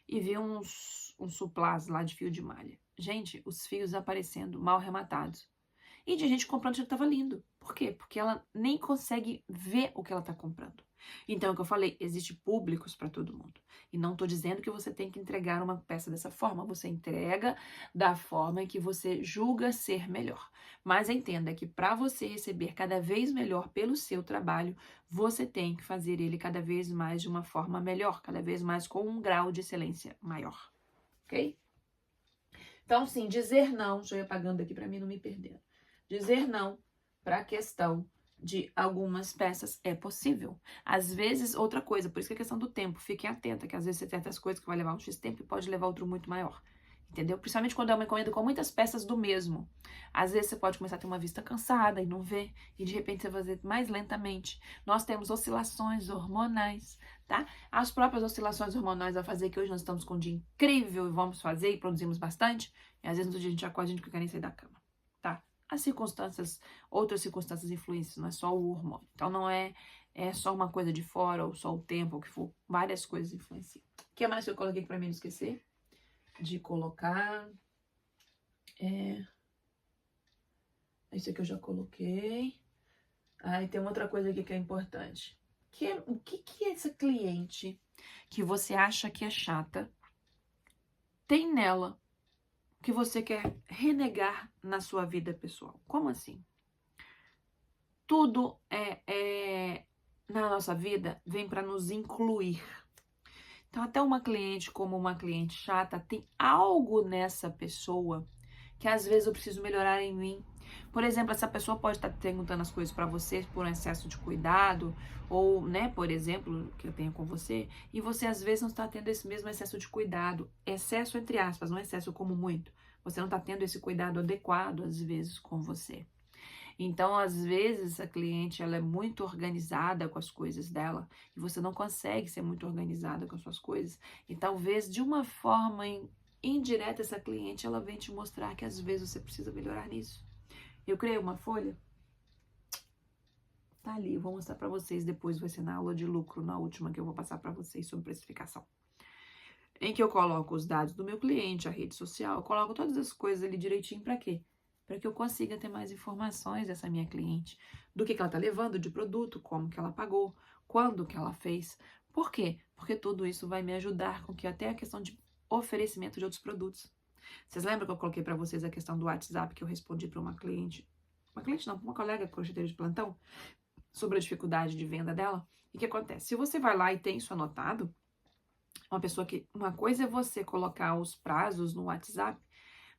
e vi uns suplás lá de fio de malha. Gente, os fios aparecendo mal arrematados. E de gente comprando que estava lindo. Por quê? Porque ela nem consegue ver o que ela está comprando. Então, é o que eu falei, existe públicos para todo mundo. E não estou dizendo que você tem que entregar uma peça dessa forma. Você entrega da forma em que você julga ser melhor. Mas entenda que para você receber cada vez melhor pelo seu trabalho, você tem que fazer ele cada vez mais de uma forma melhor, cada vez mais com um grau de excelência maior. Ok? Então, sim, dizer não, deixa eu ir apagando aqui para mim não me perder. Dizer não para a questão de algumas peças é possível. Às vezes, outra coisa, por isso que é a questão do tempo. Fiquem atenta, que às vezes você tem certas coisas que vai levar um X tempo e pode levar outro muito maior. Entendeu? Principalmente quando é uma encomenda com muitas peças do mesmo. Às vezes você pode começar a ter uma vista cansada e não ver, e de repente você vai fazer mais lentamente. Nós temos oscilações hormonais, tá? As próprias oscilações hormonais vão fazer que hoje nós estamos com um dia incrível e vamos fazer e produzimos bastante, e às vezes no dia a gente acorda, a gente não quer nem sair da cama, tá? As circunstâncias, outras circunstâncias influenciam, não é só o hormônio. Então não é só uma coisa de fora, ou só o tempo, ou o que for. Várias coisas influenciam. O que mais que eu coloquei para mim não esquecer? De colocar. Isso aqui eu já coloquei. Aí tem outra coisa aqui que é importante. O que é essa cliente que você acha que é chata tem nela que você quer renegar na sua vida pessoal? Como assim? Tudo na nossa vida vem para nos incluir. Então, até uma cliente como uma cliente chata, tem algo nessa pessoa que às vezes eu preciso melhorar em mim. Por exemplo, essa pessoa pode estar perguntando as coisas para você por um excesso de cuidado, ou, né, por exemplo, que eu tenho com você, e você às vezes não está tendo esse mesmo excesso de cuidado. Excesso entre aspas, não excesso como muito. Você não está tendo esse cuidado adequado, às vezes, com você. Então, às vezes, a cliente ela é muito organizada com as coisas dela e você não consegue ser muito organizada com as suas coisas. E talvez, de uma forma indireta, essa cliente ela vem te mostrar que às vezes você precisa melhorar nisso. Eu criei uma folha. Tá ali, eu vou mostrar para vocês depois, vai ser na aula de lucro, na última que eu vou passar para vocês sobre precificação. Em que eu coloco os dados do meu cliente, a rede social, eu coloco todas as coisas ali direitinho para quê? Para que eu consiga ter mais informações dessa minha cliente, do que ela tá levando de produto, como que ela pagou, quando que ela fez. Por quê? Porque tudo isso vai me ajudar com que até a questão de oferecimento de outros produtos. Vocês lembram que eu coloquei para vocês a questão do WhatsApp que eu respondi para uma cliente não, uma colega crocheteira de plantão, sobre a dificuldade de venda dela? E o que acontece? Se você vai lá e tem isso anotado, uma coisa é você colocar os prazos no WhatsApp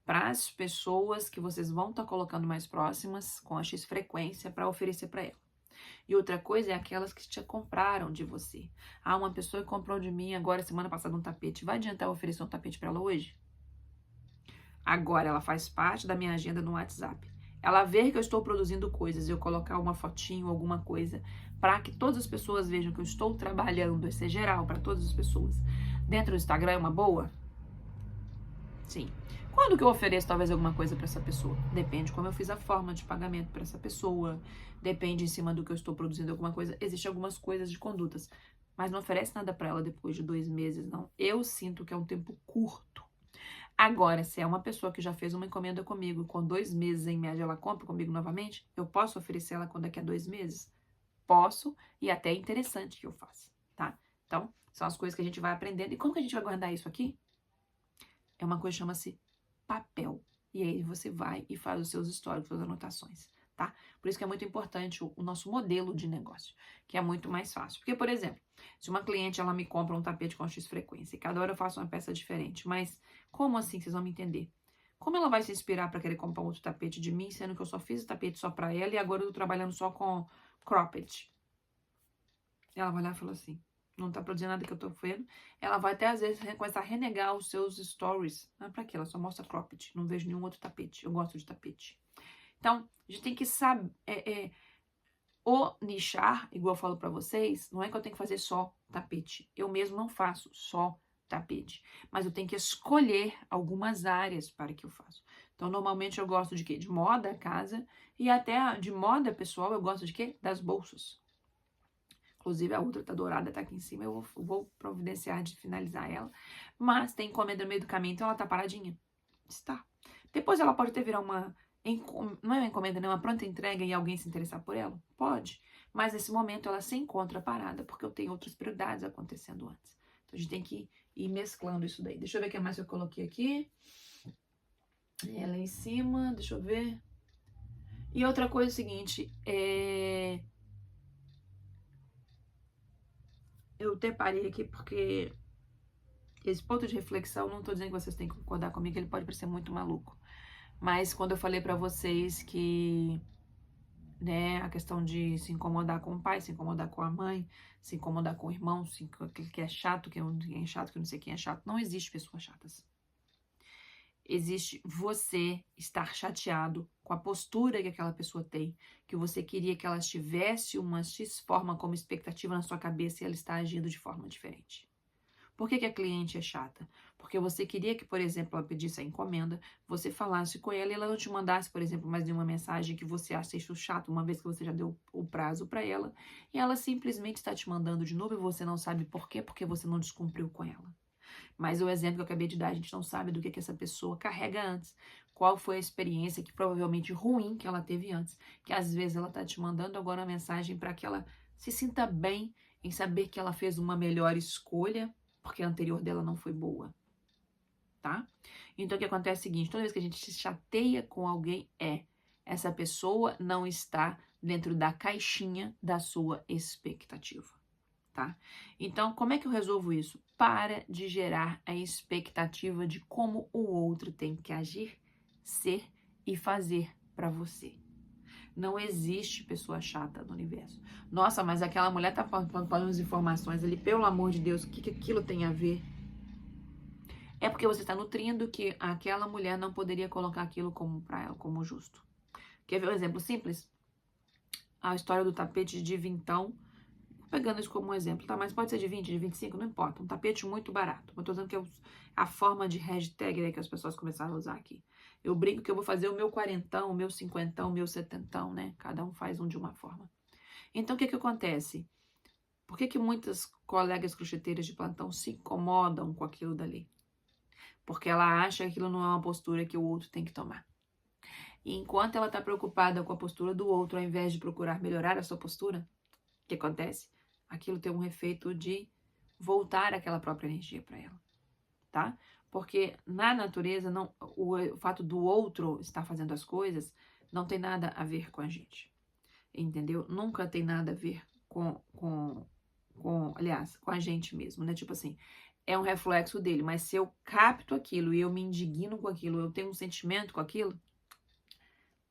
para as pessoas que vocês vão estar colocando mais próximas, com a X frequência, para oferecer para ela. E outra coisa é aquelas que te compraram de você. Ah, uma pessoa que comprou de mim agora, semana passada, um tapete. Vai adiantar eu oferecer um tapete para ela hoje? Agora ela faz parte da minha agenda no WhatsApp. Ela vê que eu estou produzindo coisas e eu colocar uma fotinho, alguma coisa, para que todas as pessoas vejam que eu estou trabalhando, isso é geral, para todas as pessoas. Dentro do Instagram é uma boa? Sim. Quando que eu ofereço talvez alguma coisa para essa pessoa? Depende como eu fiz a forma de pagamento para essa pessoa, depende em cima do que eu estou produzindo alguma coisa. Existem algumas coisas de condutas, mas não oferece nada para ela depois de 2 meses, não. Eu sinto que é um tempo curto. Agora, se é uma pessoa que já fez uma encomenda comigo, com 2 meses em média ela compra comigo novamente, eu posso oferecer ela quando daqui a 2 meses? Posso, e até é interessante que eu faça, tá? Então, são as coisas que a gente vai aprendendo. E como que a gente vai guardar isso aqui? É uma coisa que chama-se papel. E aí você vai e faz os seus históricos, suas anotações, tá? Por isso que é muito importante o nosso modelo de negócio, que é muito mais fácil. Porque, por exemplo, se uma cliente ela me compra um tapete com X frequência e cada hora eu faço uma peça diferente, mas como assim? Vocês vão me entender. Como ela vai se inspirar para querer comprar outro tapete de mim, sendo que eu só fiz o tapete só para ela e agora eu tô trabalhando só com cropped? Ela vai lá e fala assim, não tá produzindo nada que eu tô vendo. Ela vai até às vezes começar a renegar os seus stories. Ah, pra quê? Ela só mostra cropped. Não vejo nenhum outro tapete. Eu gosto de tapete. Então, a gente tem que saber... o nichar, igual eu falo pra vocês, não é que eu tenho que fazer só tapete. Eu mesmo não faço só tapete. Mas eu tenho que escolher algumas áreas para que eu faça. Então, normalmente eu gosto de quê? De moda, casa. E até de moda, pessoal, eu gosto de quê? Das bolsas. Inclusive, a outra tá dourada, tá aqui em cima. Eu vou providenciar de finalizar ela. Mas tem encomenda no meio do caminho, então ela tá paradinha. Está. Depois ela pode até virar uma... Não é uma encomenda, não é uma pronta entrega e alguém se interessar por ela? Pode. Mas nesse momento ela se encontra parada, porque eu tenho outras prioridades acontecendo antes. Então a gente tem que ir mesclando isso daí. Deixa eu ver o que mais eu coloquei aqui. Ela em cima, deixa eu ver. E outra coisa é o seguinte, eu até parei aqui porque esse ponto de reflexão, não tô dizendo que vocês têm que concordar comigo, ele pode parecer muito maluco. Mas quando eu falei pra vocês que, né, a questão de se incomodar com o pai, se incomodar com a mãe, se incomodar com o irmão, com aquele que é chato, que é chato, que não sei quem é chato, não existe pessoas chatas. Existe você estar chateado com a postura que aquela pessoa tem, que você queria que ela tivesse uma X forma como expectativa na sua cabeça e ela está agindo de forma diferente. Por que a cliente é chata? Porque você queria que, por exemplo, ela pedisse a encomenda, você falasse com ela e ela não te mandasse, por exemplo, mais nenhuma mensagem que você acha isso chato, uma vez que você já deu o prazo para ela, e ela simplesmente está te mandando de novo e você não sabe por quê, porque você não descumpriu com ela. Mas o exemplo que eu acabei de dar, a gente não sabe do que essa pessoa carrega antes. Qual foi a experiência que provavelmente ruim que ela teve antes. Que às vezes ela tá te mandando agora uma mensagem para que ela se sinta bem em saber que ela fez uma melhor escolha, porque a anterior dela não foi boa. Tá? Então o que acontece é o seguinte, toda vez que a gente se chateia com alguém, essa pessoa não está dentro da caixinha da sua expectativa. Tá? Então, como é que eu resolvo isso? Para de gerar a expectativa de como o outro tem que agir, ser e fazer para você. Não existe pessoa chata no universo. Nossa, mas aquela mulher tá falando umas informações ali, pelo amor de Deus, o que aquilo tem a ver? É porque você está nutrindo que aquela mulher não poderia colocar aquilo como para ela, como justo. Quer ver um exemplo simples? A história do tapete de vintão. Pegando isso como um exemplo, tá? Mas pode ser de 20, de 25, não importa. Um tapete muito barato. Eu tô dizendo que é a forma de hashtag, né, que as pessoas começaram a usar aqui. Eu brinco que eu vou fazer o meu quarentão, o meu cinquentão, o meu setentão, né? Cada um faz um de uma forma. Então, o que acontece? Por que muitas colegas crocheteiras de plantão se incomodam com aquilo dali? Porque ela acha que aquilo não é uma postura que o outro tem que tomar. E enquanto ela tá preocupada com a postura do outro, ao invés de procurar melhorar a sua postura, o que acontece? Aquilo tem um efeito de voltar aquela própria energia para ela, tá? Porque na natureza, não, o fato do outro estar fazendo as coisas não tem nada a ver com a gente, entendeu? Nunca tem nada a ver aliás, com a gente mesmo, né? Tipo assim, é um reflexo dele, mas se eu capto aquilo e eu me indigno com aquilo, eu tenho um sentimento com aquilo,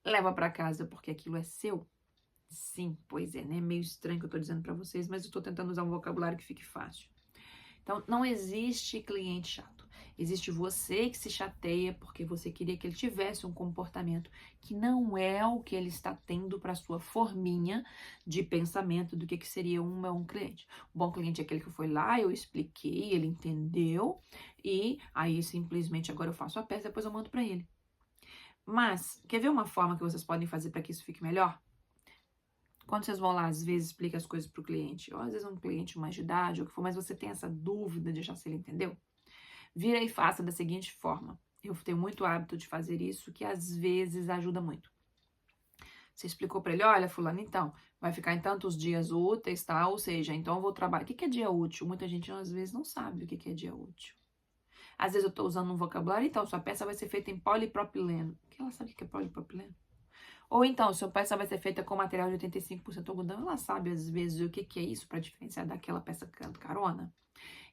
leva para casa porque aquilo é seu. Sim, pois é, né? Meio estranho que eu tô dizendo pra vocês, mas eu tô tentando usar um vocabulário que fique fácil. Então, não existe cliente chato. Existe você que se chateia porque você queria que ele tivesse um comportamento que não é o que ele está tendo para sua forminha de pensamento do que seria um bom cliente. O bom cliente é aquele que foi lá, eu expliquei, ele entendeu e aí simplesmente agora eu faço a peça, depois eu mando para ele. Mas, quer ver uma forma que vocês podem fazer para que isso fique melhor? Quando vocês vão lá, às vezes, explica as coisas para o cliente, ou às vezes um cliente mais de idade, ou o que for, mas você tem essa dúvida de achar se ele entendeu, vira e faça da seguinte forma. Eu tenho muito hábito de fazer isso, que às vezes ajuda muito. Você explicou para ele, olha, fulano, então, vai ficar em tantos dias úteis, tá? Ou seja, então eu vou trabalhar. O que é dia útil? Muita gente, às vezes, não sabe o que é dia útil. Às vezes eu estou usando um vocabulário, então, sua peça vai ser feita em polipropileno. Que ela sabe o que é polipropileno? Ou então, sua peça vai ser feita com material de 85% algodão, ela sabe, às vezes, o que é isso para diferenciar daquela peça carona?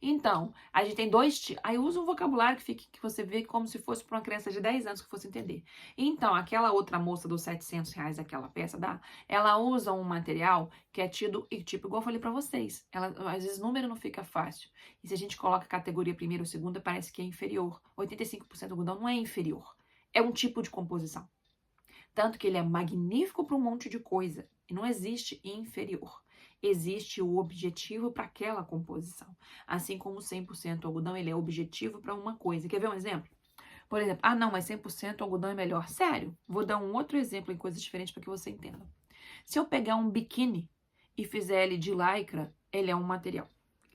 Então, a gente tem dois tipos. Aí usa um vocabulário que você vê como se fosse para uma criança de 10 anos que fosse entender. Então, aquela outra moça dos R$ 700, aquela peça ela usa um material que é tido, e tipo, igual eu falei para vocês, ela, às vezes o número não fica fácil. E se a gente coloca categoria primeira ou segunda, parece que é inferior. 85% algodão não é inferior. É um tipo de composição. Tanto que ele é magnífico para um monte de coisa. E não existe inferior. Existe o objetivo para aquela composição. Assim como 100% algodão, ele é objetivo para uma coisa. Quer ver um exemplo? Por exemplo, não, mas 100% algodão é melhor. Sério? Vou dar um outro exemplo em coisas diferentes para que você entenda. Se eu pegar um biquíni e fizer ele de lycra, ele é um material.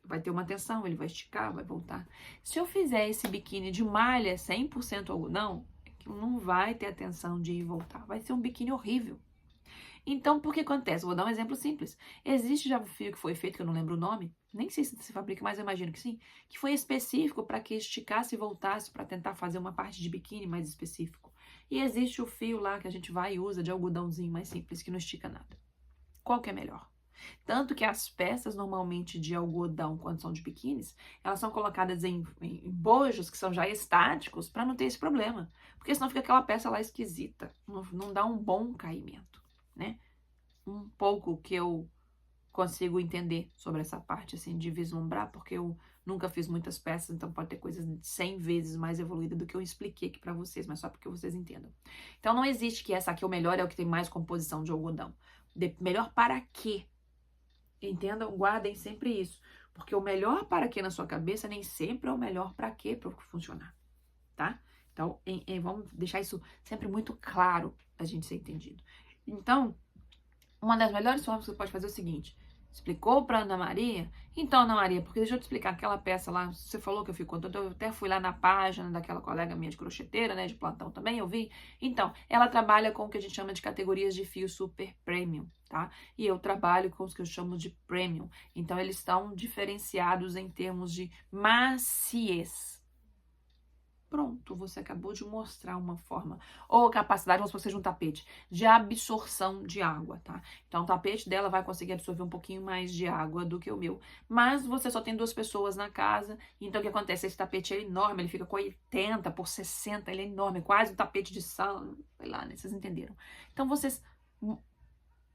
Vai ter uma tensão, ele vai esticar, vai voltar. Se eu fizer esse biquíni de malha 100% algodão, não vai ter a tensão de ir e voltar. Vai ser um biquíni horrível. Então, por que acontece? Vou dar um exemplo simples. Existe já um fio que foi feito, que eu não lembro o nome, nem sei se se fabrica, mas eu imagino que sim, que foi específico para que esticasse e voltasse para tentar fazer uma parte de biquíni mais específico. E existe o fio lá que a gente vai e usa de algodãozinho mais simples, que não estica nada. Qual que é melhor? Tanto que as peças normalmente de algodão, quando são de biquínis, elas são colocadas em bojos que são já estáticos para não ter esse problema. Porque senão fica aquela peça lá esquisita. Não dá um bom caimento, né? Um pouco que eu consigo entender sobre essa parte, assim, de vislumbrar, porque eu nunca fiz muitas peças, então pode ter coisas 100 vezes mais evoluídas do que eu expliquei aqui para vocês, mas só porque vocês entendam. Então não existe que essa aqui é o melhor, é o que tem mais composição de algodão. Melhor para quê? Entendam, guardem sempre isso. Porque o melhor para quê na sua cabeça nem sempre é o melhor para quê para funcionar, tá? Então, vamos deixar isso sempre muito claro a gente ser entendido. Então, uma das melhores formas que você pode fazer é o seguinte: explicou para Ana Maria? Então, Ana Maria, porque deixa eu te explicar aquela peça lá, você falou que eu fui contando, eu até fui lá na página daquela colega minha de crocheteira, né, de plantão também, eu vi. Então, ela trabalha com o que a gente chama de categorias de fio super premium, tá? E eu trabalho com os que eu chamo de premium. Então, eles estão diferenciados em termos de maciez. Pronto, você acabou de mostrar uma forma, ou capacidade, vamos supor que seja um tapete, de absorção de água, tá? Então, o tapete dela vai conseguir absorver um pouquinho mais de água do que o meu. Mas você só tem 2 pessoas na casa, então o que acontece? Esse tapete é enorme, ele fica com 80 por 60, ele é enorme, quase um tapete de sala, sei lá, né? Vocês entenderam. Então, vocês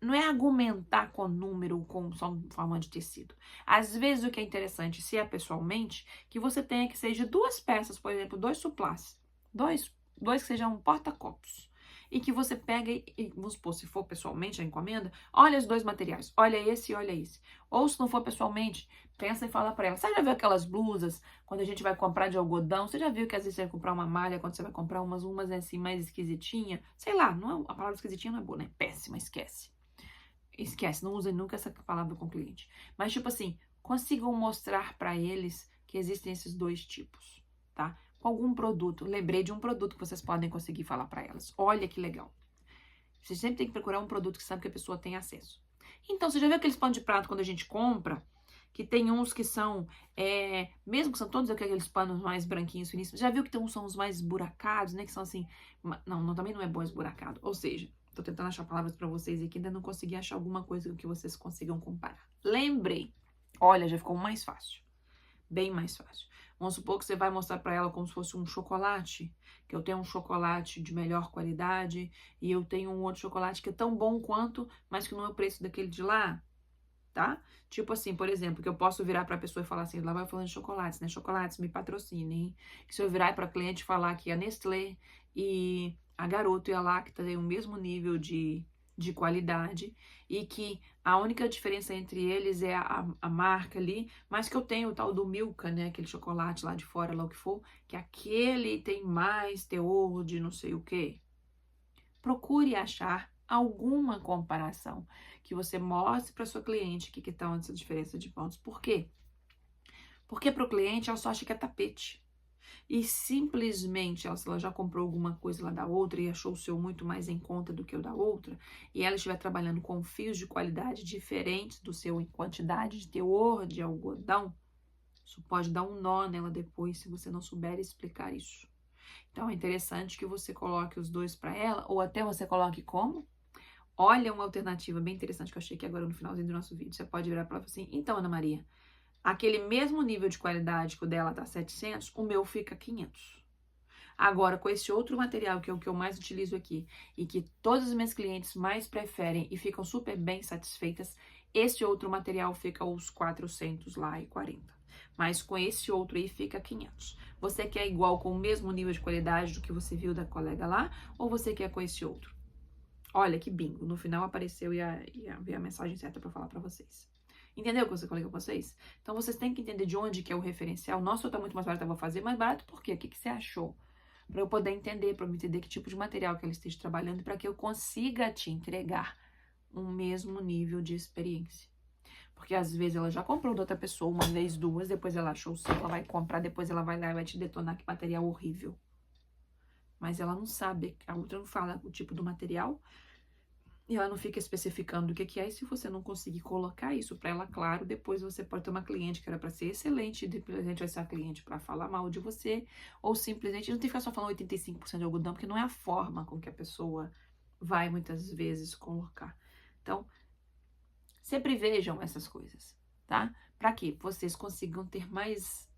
não é argumentar com número, com só forma de tecido. Às vezes o que é interessante, se é pessoalmente, que você tenha que seja 2 peças, por exemplo, 2 suplás, dois que sejam porta-copos. E que você pega e, vamos supor, se for pessoalmente a encomenda, olha os 2 materiais, olha esse e olha esse. Ou se não for pessoalmente, pensa e fala para ela. Você já viu aquelas blusas, quando a gente vai comprar de algodão? Você já viu que às vezes você vai comprar uma malha, quando você vai comprar umas assim mais esquisitinha? Sei lá, não é, a palavra esquisitinha não é boa, né? Péssima, esquece. Esquece, não usem nunca essa palavra com o cliente. Mas, tipo assim, consigam mostrar para eles que existem esses 2 tipos, tá? Com algum produto. Lembrei de um produto que vocês podem conseguir falar para elas. Olha que legal. Você sempre tem que procurar um produto que sabe que a pessoa tem acesso. Então, você já viu aqueles panos de prato quando a gente compra? Que tem uns que são, mesmo que são todos aqueles panos mais branquinhos, finíssimos. Já viu que tem uns são os mais esburacados, né? Que são assim, não, também não é bom esburacado. Ou seja, tô tentando achar palavras para vocês aqui, ainda não consegui achar alguma coisa que vocês consigam comparar. Lembrei. Olha, já ficou mais fácil. Bem mais fácil. Vamos supor que você vai mostrar para ela como se fosse um chocolate, que eu tenho um chocolate de melhor qualidade e eu tenho um outro chocolate que é tão bom quanto, mas que não é o preço daquele de lá, tá? Tipo assim, por exemplo, que eu posso virar para a pessoa e falar assim, lá vai falando de chocolates, né? Chocolates, me patrocinem. Que se eu virar para cliente e falar que a Nestlé e a Garoto e a Lacta têm o mesmo nível de qualidade e que a única diferença entre eles é a marca ali, mas que eu tenho o tal do Milka, né? Aquele chocolate lá de fora, lá o que for, que aquele tem mais teor de não sei o quê. Procure achar alguma comparação que você mostre para sua cliente que está essa diferença de pontos. Por quê? Porque para o cliente ela só acha que é tapete. E simplesmente, se ela já comprou alguma coisa lá da outra e achou o seu muito mais em conta do que o da outra, e ela estiver trabalhando com fios de qualidade diferentes do seu em quantidade de teor de algodão, isso pode dar um nó nela depois se você não souber explicar isso. Então é interessante que você coloque os dois para ela, ou até você coloque como? Olha uma alternativa bem interessante que eu achei aqui agora no finalzinho do nosso vídeo. Você pode virar para ela e falar assim, então, Ana Maria, aquele mesmo nível de qualidade que o dela tá 700, o meu fica 500. Agora, com esse outro material, que é o que eu mais utilizo aqui, e que todos os meus clientes mais preferem e ficam super bem satisfeitas, esse outro material fica os 400 lá e 40. Mas com esse outro aí fica 500. Você quer igual com o mesmo nível de qualidade do que você viu da colega lá, ou você quer com esse outro? Olha que bingo, no final apareceu e a mensagem certa para falar para vocês. Entendeu o que eu falei com vocês? Então vocês têm que entender de onde que é o referencial. Nossa, tá muito mais barato, eu vou fazer mais barato por quê? O que que você achou? Para eu poder entender, para eu entender que tipo de material que ela esteja trabalhando e para que eu consiga te entregar um mesmo nível de experiência. Porque às vezes ela já comprou da outra pessoa uma vez, duas, depois ela achou o seu, ela vai comprar, depois ela vai lá e vai te detonar que material horrível. Mas ela não sabe, a outra não fala o tipo do material, e ela não fica especificando o que é, e se você não conseguir colocar isso para ela, claro, depois você pode ter uma cliente que era para ser excelente, e simplesmente vai ser a cliente para falar mal de você, ou simplesmente, não tem que ficar só falando 85% de algodão, porque não é a forma com que a pessoa vai muitas vezes colocar. Então, sempre vejam essas coisas, tá? Para que vocês consigam ter mais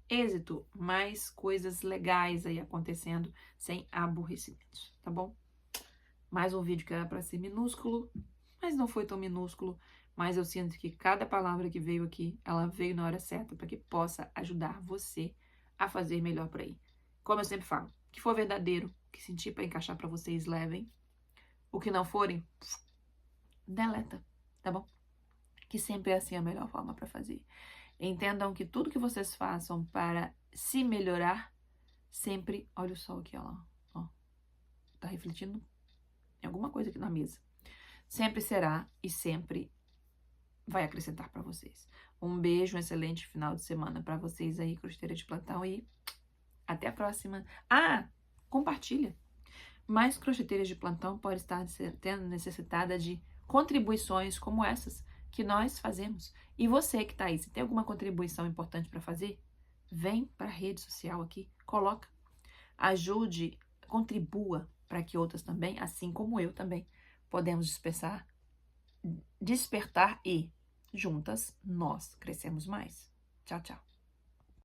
êxito, mais coisas legais aí acontecendo, sem aborrecimentos, tá bom? Mais um vídeo que era para ser minúsculo, mas não foi tão minúsculo. Mas eu sinto que cada palavra que veio aqui, ela veio na hora certa para que possa ajudar você a fazer melhor por aí. Como eu sempre falo, que for verdadeiro, que sentir para encaixar para vocês, levem. O que não forem, deleta, tá bom? Que sempre é assim a melhor forma para fazer. Entendam que tudo que vocês façam para se melhorar, sempre, olha o sol aqui, ó, tá refletindo em alguma coisa aqui na mesa. Sempre será e sempre vai acrescentar para vocês. Um beijo, um excelente final de semana para vocês aí, crocheteira de plantão, e até a próxima. Ah, compartilha. Mais crocheteiras de plantão pode estar tendo necessitada de contribuições como essas que nós fazemos. E você que está aí, se tem alguma contribuição importante para fazer, vem para a rede social aqui, coloca. Ajude, contribua para que outras também, assim como eu também, podemos despertar e juntas nós crescemos mais. Tchau, tchau.